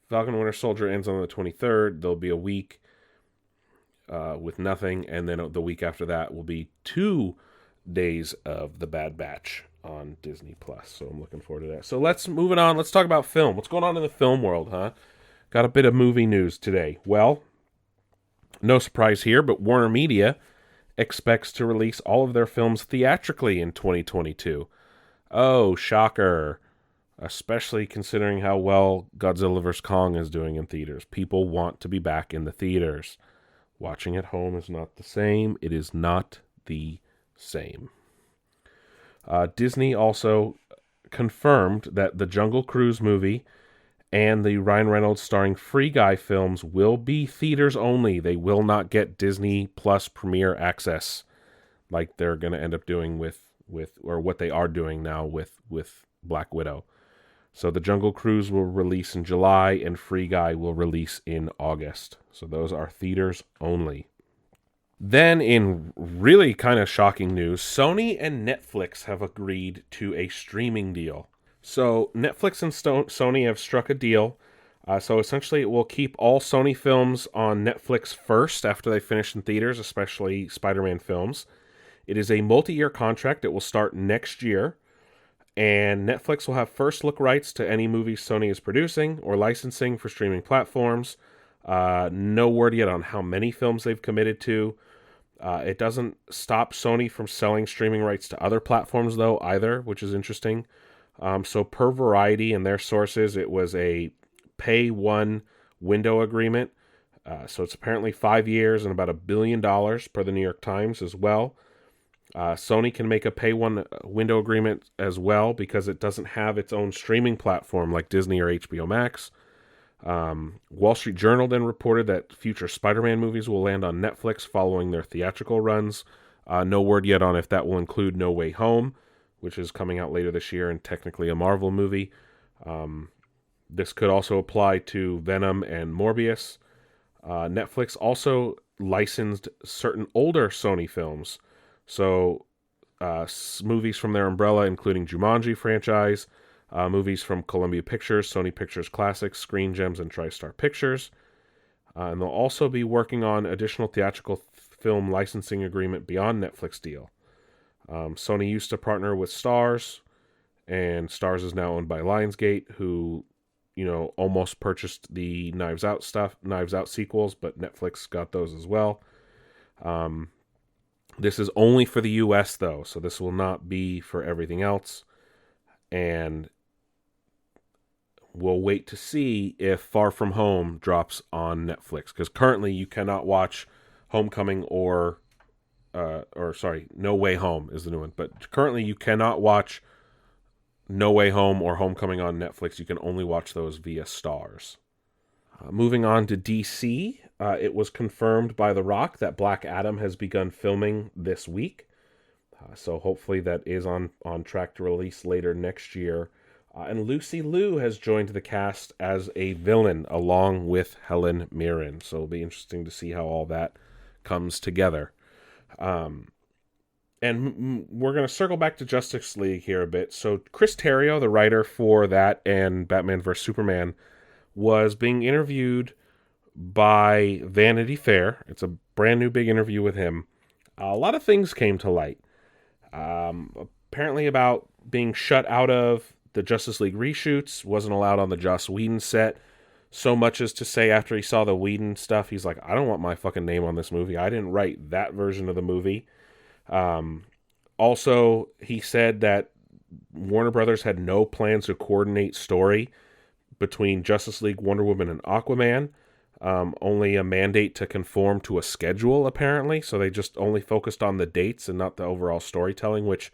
Falcon and Winter Soldier ends on the 23rd. There'll be a week with nothing. And then the week after that will be 2 days of the Bad Batch on Disney+. So, I'm looking forward to that. So, moving on. Let's talk about film. What's going on in the film world, huh? Got a bit of movie news today. Well, no surprise here, but Warner Media expects to release all of their films theatrically in 2022. Oh, shocker. Especially considering how well Godzilla vs. Kong is doing in theaters. People want to be back in the theaters. Watching at home is not the same. It is not the same. Disney also confirmed that the Jungle Cruise movie and the Ryan Reynolds starring Free Guy films will be theaters only. They will not get Disney Plus Premier access like they're going to end up doing with or what they are doing now with Black Widow. So the Jungle Cruise will release in July and Free Guy will release in August. So those are theaters only. Then in really kind of shocking news, Sony and Netflix have agreed to a streaming deal. So Netflix and Sony have struck a deal. So essentially it will keep all Sony films on Netflix first after they finish in theaters, especially Spider-Man films. It is a multi-year contract. It will start next year. And Netflix will have first look rights to any movies Sony is producing or licensing for streaming platforms. No word yet on how many films they've committed to. It doesn't stop Sony from selling streaming rights to other platforms, though, either, which is interesting. So per Variety and their sources, it was a pay one window agreement. So it's apparently 5 years and about $1 billion per the New York Times as well. Sony can make a pay one window agreement as well because it doesn't have its own streaming platform like Disney or HBO Max. Wall Street Journal then reported that future Spider-Man movies will land on Netflix following their theatrical runs. No word yet on if that will include No Way Home, which is coming out later this year and technically a Marvel movie. This could also apply to Venom and Morbius. Netflix also licensed certain older Sony films. So movies from their umbrella, including Jumanji franchise, movies from Columbia Pictures, Sony Pictures Classics, Screen Gems, and TriStar Pictures. And they'll also be working on additional theatrical film licensing agreement beyond Netflix deal. Sony used to partner with Starz, and Starz is now owned by Lionsgate, who, almost purchased the Knives Out sequels, but Netflix got those as well. This is only for the US, though, so this will not be for everything else. And we'll wait to see if Far From Home drops on Netflix, because currently you cannot watch Homecoming or No Way Home is the new one. But currently you cannot watch No Way Home or Homecoming on Netflix. You can only watch those via Starz. Moving on to DC, it was confirmed by The Rock that Black Adam has begun filming this week. So hopefully that is on track to release later next year. And Lucy Liu has joined the cast as a villain along with Helen Mirren. So it'll be interesting to see how all that comes together. And we're going to circle back to Justice League here a bit. So Chris Terrio, the writer for that and Batman vs. Superman, was being interviewed by Vanity Fair. It's a brand new big interview with him. A lot of things came to light. Apparently about being shut out of the Justice League reshoots, wasn't allowed on the Joss Whedon set, so much as to say after he saw the Whedon stuff, he's like, I don't want my fucking name on this movie. I didn't write that version of the movie. Also, he said that Warner Brothers had no plans to coordinate story between Justice League, Wonder Woman, and Aquaman. Only a mandate to conform to a schedule, apparently. So they just only focused on the dates and not the overall storytelling, which,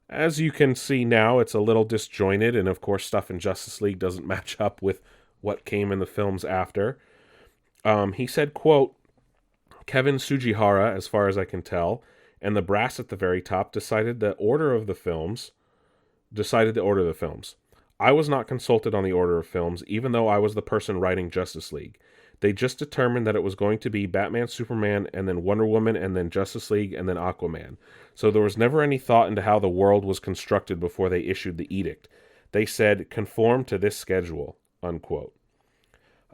as you can see now, it's a little disjointed. And of course, stuff in Justice League doesn't match up with what came in the films after. He said, quote, Kevin Sujihara, as far as I can tell, and the brass at the very top decided the order of the films. I was not consulted on the order of films, even though I was the person writing Justice League. They just determined that it was going to be Batman, Superman, and then Wonder Woman, and then Justice League, and then Aquaman. So there was never any thought into how the world was constructed before they issued the edict. They said, conform to this schedule, unquote.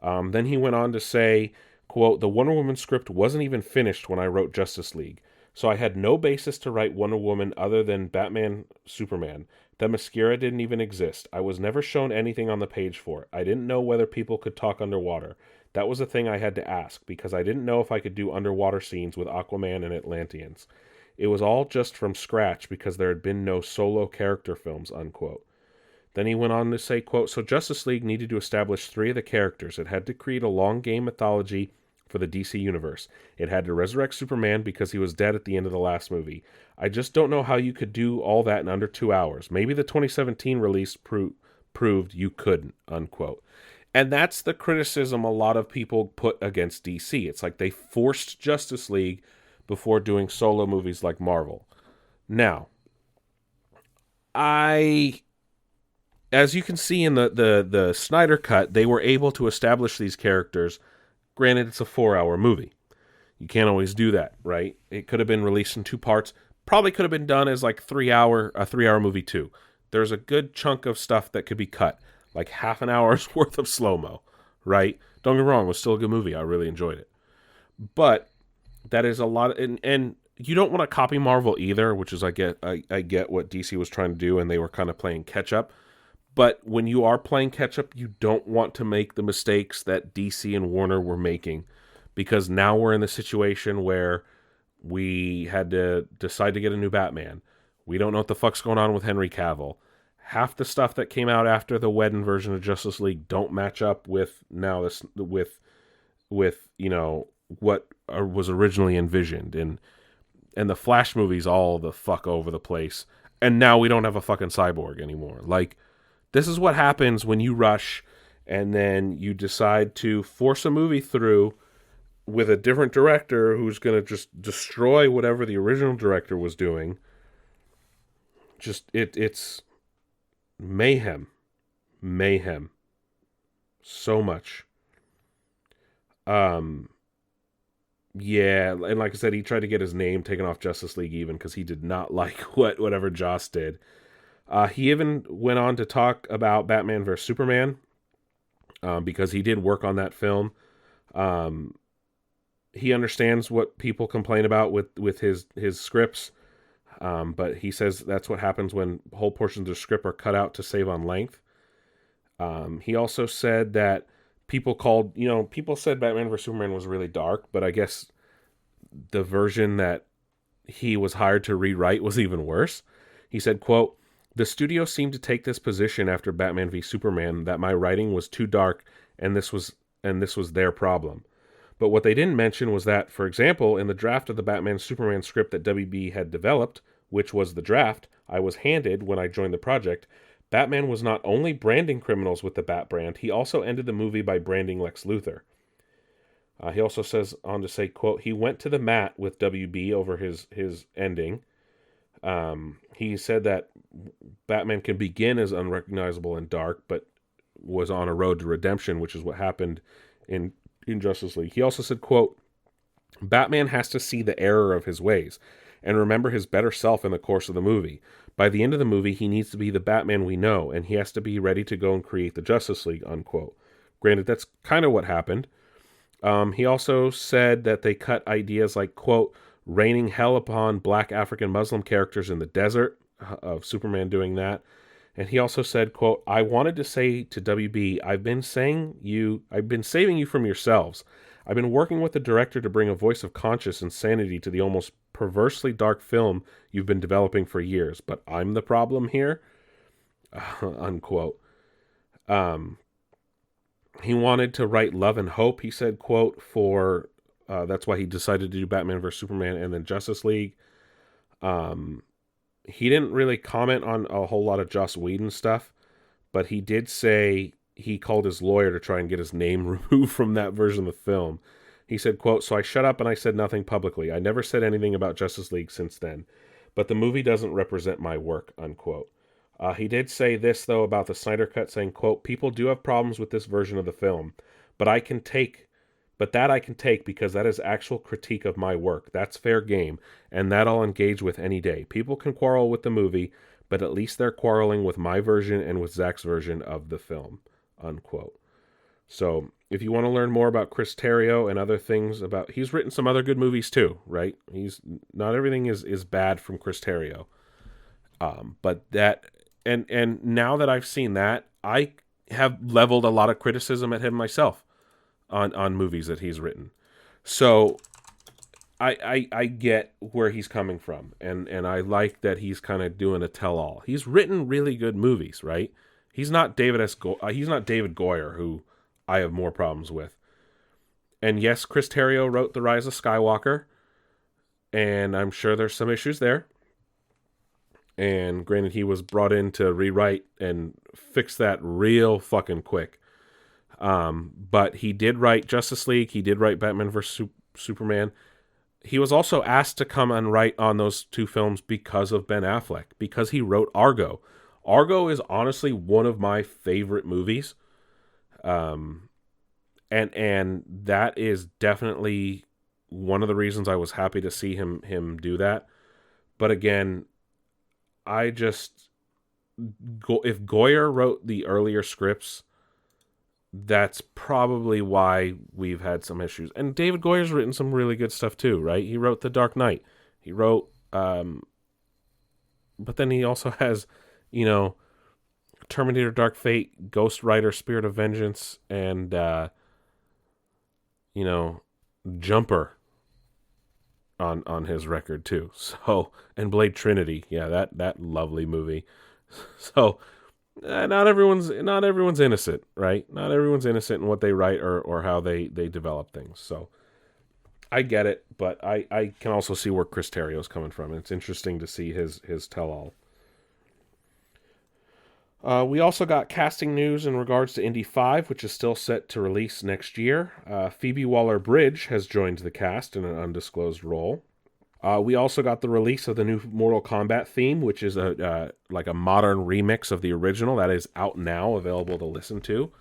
Then he went on to say, quote, the Wonder Woman script wasn't even finished when I wrote Justice League. So I had no basis to write Wonder Woman other than Batman, Superman. Themyscira didn't even exist. I was never shown anything on the page for it. I didn't know whether people could talk underwater. That was a thing I had to ask, because I didn't know if I could do underwater scenes with Aquaman and Atlanteans. It was all just from scratch because there had been no solo character films, unquote. Then he went on to say, quote, so Justice League needed to establish 3 of the characters. It had to create a long game mythology for the DC universe. It had to resurrect Superman because he was dead at the end of the last movie. I just don't know how you could do all that in under 2 hours. Maybe the 2017 release proved you couldn't, unquote. And that's the criticism a lot of people put against DC. It's like they forced Justice League before doing solo movies like Marvel. Now, as you can see in the Snyder Cut, they were able to establish these characters. Granted, it's a 4-hour movie. You can't always do that, right? It could have been released in 2 parts. Probably could have been done as like a 3-hour movie too. There's a good chunk of stuff that could be cut. Like half an hour's worth of slow-mo, right? Don't get me wrong, it was still a good movie. I really enjoyed it. But that is a lot, and you don't want to copy Marvel either, which is I get what DC was trying to do, and they were kind of playing catch-up. But when you are playing catch-up, you don't want to make the mistakes that DC and Warner were making, because now we're in the situation where we had to decide to get a new Batman. We don't know what the fuck's going on with Henry Cavill. Half the stuff that came out after the Whedon version of Justice League don't match up with now this with you know what was originally envisioned, and the Flash movies all the fuck over the place, and now we don't have a fucking Cyborg anymore. Like, this is what happens when you rush and then you decide to force a movie through with a different director who's going to just destroy whatever the original director was doing. Just it's mayhem. So much. Yeah, and like I said, he tried to get his name taken off Justice League even because he did not like whatever Joss did. He even went on to talk about Batman vs. Superman because he did work on that film. He understands what people complain about with his scripts, but he says that's what happens when whole portions of the script are cut out to save on length. He also said that people said Batman vs. Superman was really dark, but I guess the version that he was hired to rewrite was even worse. He said, quote, the studio seemed to take this position after Batman v Superman that my writing was too dark and this was their problem. But what they didn't mention was that, for example, in the draft of the Batman Superman script that WB had developed, which was the draft I was handed when I joined the project, Batman was not only branding criminals with the Bat brand, he also ended the movie by branding Lex Luthor. He also says on to say, quote, he went to the mat with WB over his ending. He said that Batman can begin as unrecognizable and dark, but was on a road to redemption, which is what happened in Justice League. He also said, quote, Batman has to see the error of his ways and remember his better self in the course of the movie. By the end of the movie, he needs to be the Batman we know, and he has to be ready to go and create the Justice League, unquote. Granted, that's kind of what happened. He also said that they cut ideas like, quote, raining hell upon black African Muslim characters in the desert, of Superman doing that. And he also said, quote, I wanted to say to WB, I've been saving you from yourselves. I've been working with the director to bring a voice of conscience and sanity to the almost perversely dark film you've been developing for years, but I'm the problem here, unquote. He wanted to write Love and Hope, he said, quote, for, that's why he decided to do Batman vs. Superman and then Justice League. He didn't really comment on a whole lot of Joss Whedon stuff, but he did say he called his lawyer to try and get his name removed from that version of the film. He said, quote, so I shut up and I said nothing publicly. I never said anything about Justice League since then, but the movie doesn't represent my work, unquote. He did say this, though, about the Snyder Cut, saying, quote, people do have problems with this version of the film, but that I can take because that is actual critique of my work. That's fair game, and that I'll engage with any day. People can quarrel with the movie, but at least they're quarreling with my version and with Zach's version of the film, unquote. So, if you want to learn more about Chris Terrio and other things about... He's written some other good movies too, right? Not everything is bad from Chris Terrio. But that... And now that I've seen that, I have leveled a lot of criticism at him myself on movies that he's written. So I get where he's coming from, and I like that he's kind of doing a tell-all. He's written really good movies, right? He's not David Goyer, who I have more problems with. And yes, Chris Terrio wrote The Rise of Skywalker, and I'm sure there's some issues there. And granted, he was brought in to rewrite and fix that real fucking quick. But he did write Justice League. He did write Batman vs. Superman. He was also asked to come and write on those two films because of Ben Affleck, because he wrote Argo. Argo is honestly one of my favorite movies. And that is definitely one of the reasons I was happy to see him do that. But again, if Goyer wrote the earlier scripts, that's probably why we've had some issues. And David Goyer's written some really good stuff too, right? He wrote The Dark Knight. He wrote, but then he also has, Terminator Dark Fate, Ghost Rider, Spirit of Vengeance, and, Jumper on his record too. So, and Blade Trinity, yeah, that lovely movie. So, not everyone's innocent, right? Not everyone's innocent in what they write or how they develop things. So, I get it, but I can also see where Chris Terrio's coming from. It's interesting to see his tell-all. We also got casting news in regards to Indy 5, which is still set to release next year. Phoebe Waller-Bridge has joined the cast in an undisclosed role. We also got the release of the new Mortal Kombat theme, which is like a modern remix of the original that is out now, available to listen to.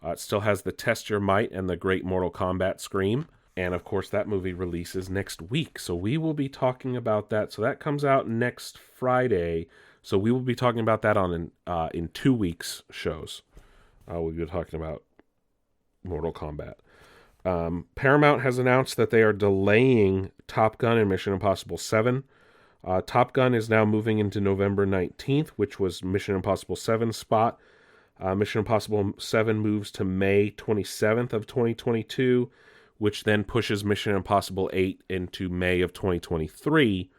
It still has the Test Your Might and the Great Mortal Kombat scream. And of course, that movie releases next week. So we will be talking about that. So that comes out next Friday. So we will be talking about that in 2 weeks' shows. We'll be talking about Mortal Kombat. Paramount has announced that they are delaying Top Gun and Mission Impossible 7. Top Gun is now moving into November 19th, which was Mission Impossible 7's spot. Mission Impossible 7 moves to May 27th of 2022, which then pushes Mission Impossible 8 into May of 2023.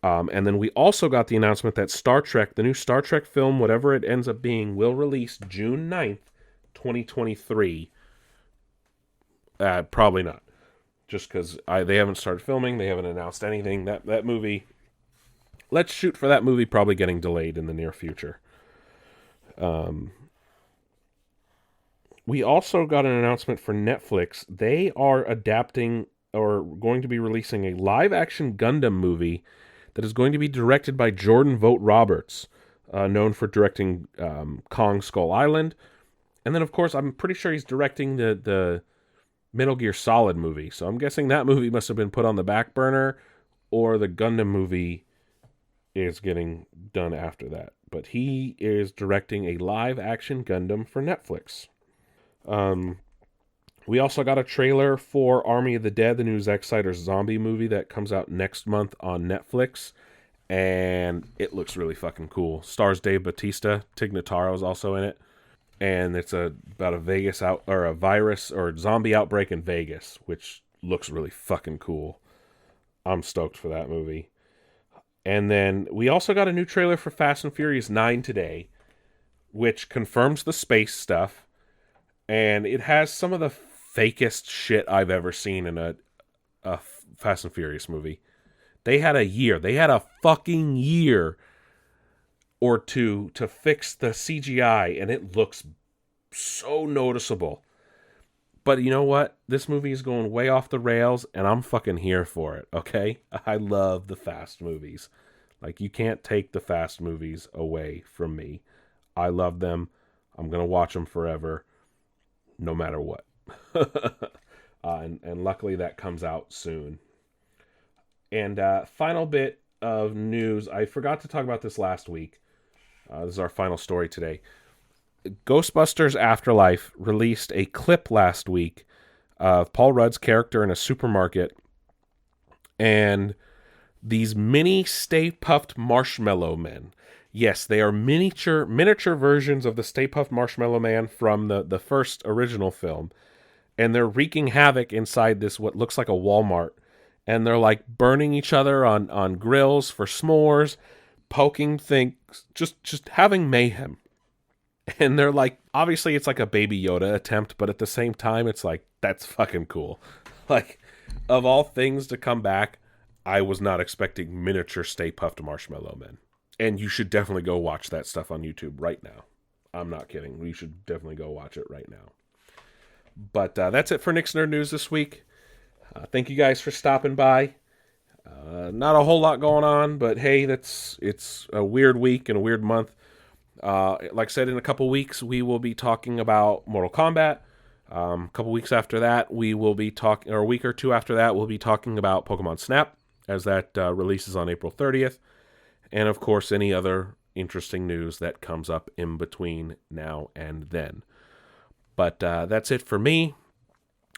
And then we also got the announcement that Star Trek, the new Star Trek film, whatever it ends up being, will release June 9th, 2023. Probably not. Just because they haven't started filming, they haven't announced anything. That movie, let's shoot for that movie probably getting delayed in the near future. We also got an announcement for Netflix. They are adapting or going to be releasing a live-action Gundam movie that is going to be directed by Jordan Vogt Roberts, known for directing Kong Skull Island. And then, of course, I'm pretty sure he's directing the Metal Gear Solid movie. So I'm guessing that movie must have been put on the back burner, or the Gundam movie is getting done after that. But he is directing a live-action Gundam for Netflix. We also got a trailer for Army of the Dead, the new Zack Snyder zombie movie that comes out next month on Netflix. And it looks really fucking cool. Stars Dave Bautista. Tig Notaro is also in it. And it's about a virus or zombie outbreak in Vegas, which looks really fucking cool. I'm stoked for that movie. And then we also got a new trailer for Fast and Furious 9 today, which confirms the space stuff. And it has some of the fakest shit I've ever seen in a Fast and Furious movie. They had a fucking year or two to fix the CGI, and it looks so noticeable. But you know what? This movie is going way off the rails, and I'm fucking here for it, okay? I love the Fast movies. Like, you can't take the Fast movies away from me. I love them. I'm going to watch them forever, no matter what. And luckily that comes out soon. And final bit of news. I forgot to talk about this last week. This is our final story today. Ghostbusters Afterlife released a clip last week of Paul Rudd's character in a supermarket and these mini Stay Puft Marshmallow Men. Yes, they are miniature versions of the Stay Puft Marshmallow Man from the first original film. And they're wreaking havoc inside this, what looks like a Walmart. And they're like burning each other on grills for s'mores, poking things, just having mayhem. And they're like, obviously it's like a Baby Yoda attempt, but at the same time, it's like, that's fucking cool. Like, of all things to come back, I was not expecting miniature Stay Puft Marshmallow Men. And you should definitely go watch that stuff on YouTube right now. I'm not kidding. You should definitely go watch it right now. But that's it for Nick's Nerd News this week. Thank you guys for stopping by. Not a whole lot going on, but hey, it's a weird week and a weird month. Like I said, in a couple weeks, we will be talking about Mortal Kombat. A couple weeks after that, we will be talking, or a week or two after that, we'll be talking about Pokemon Snap, as that releases on April 30th. And of course, any other interesting news that comes up in between now and then. But that's it for me.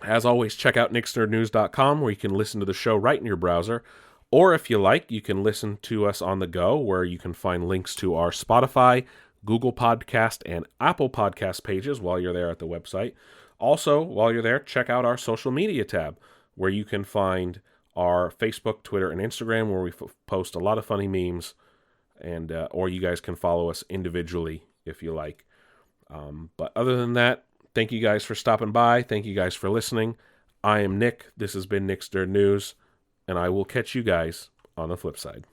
As always, check out nicksnerdnews.com where you can listen to the show right in your browser. Or if you like, you can listen to us on the go, where you can find links to our Spotify, Google Podcast, and Apple Podcast pages while you're there at the website. Also, while you're there, check out our social media tab, where you can find our Facebook, Twitter, and Instagram, where we post a lot of funny memes, and or you guys can follow us individually if you like. But other than that, thank you guys for stopping by. Thank you guys for listening. I am Nick. This has been Nick's Nerd News, and I will catch you guys on the flip side.